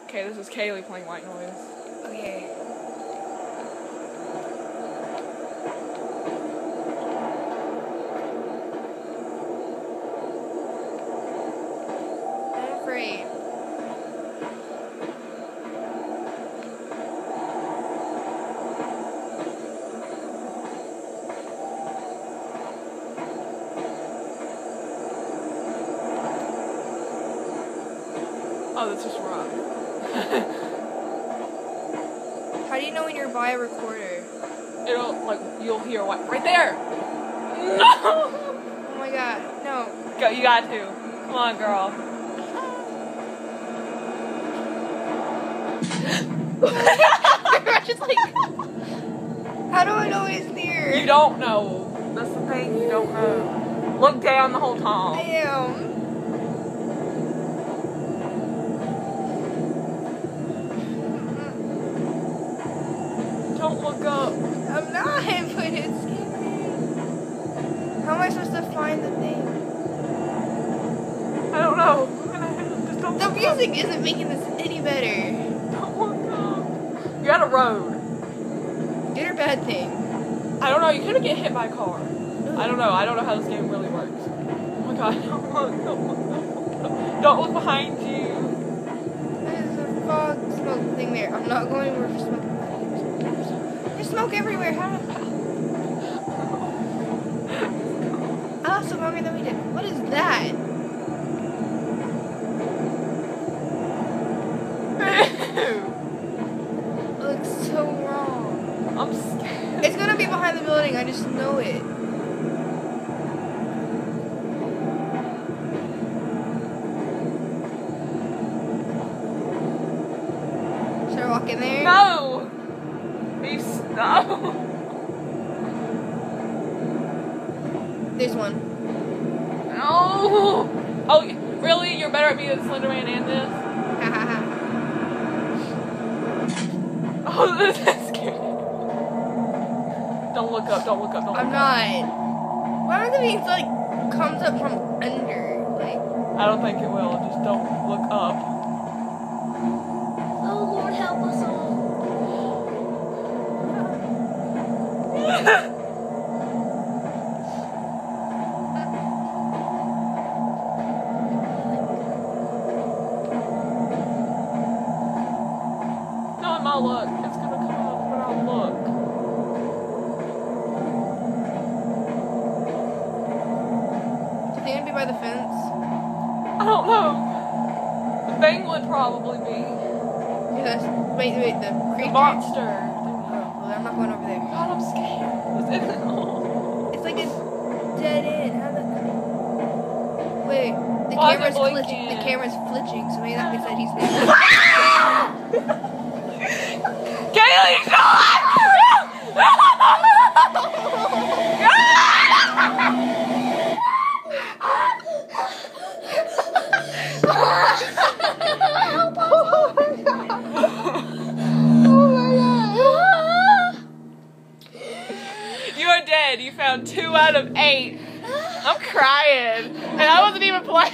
Okay, this is Kaylie playing white noise. Okay. I'm afraid. Oh, that's just rock. How do you know when you're by a recorder? It'll, like, you'll hear what? Right there! No! Oh my god, no. Go, you got to. Come on, girl. I'm just like, how do I know he's near? You don't know. That's the thing, you don't know. Look down the whole I time. am. Don't look up. I'm not, but it's scary. How am I supposed to find the thing? I don't know. Just don't The look music up. isn't making this any better. Don't look up. You're at a road. Good or bad thing? I don't know. You could get hit by a car. I don't know. I don't know how this game really works. Oh my god. Don't look. Don't look. Don't look. Don't look behind you. There's a fog smoke thing there. I'm not going where smoke. There's smoke everywhere. How? I lasted longer than we did. What is that? It looks so wrong. I'm scared. It's gonna be behind the building. I just know it. Should I walk in there? No. No. There's one. No. Oh, really? You're better at being Slenderman and this? Ha ha ha. Oh, this is scary. Don't look up. Don't look up. Don't look I'm up. not. What if the beans like comes up from under? Like. I don't think it will. Just don't look up. Oh Lord, help us all. No, I'm not look. It's gonna come up, but I'll look. Do you think it'd be by the fence? I don't know. The thing would probably be. Yes. Wait, the The creature. monster. Oh, well, I'm not going over there. God, I'm scared. It's like a dead end. How the... Wait, the Why is it camera's blinking? glitching. The camera's flinching, so maybe that means that he's there. Kaylie, stop! You are dead. You found 2 out of 8. I'm crying. And I wasn't even playing.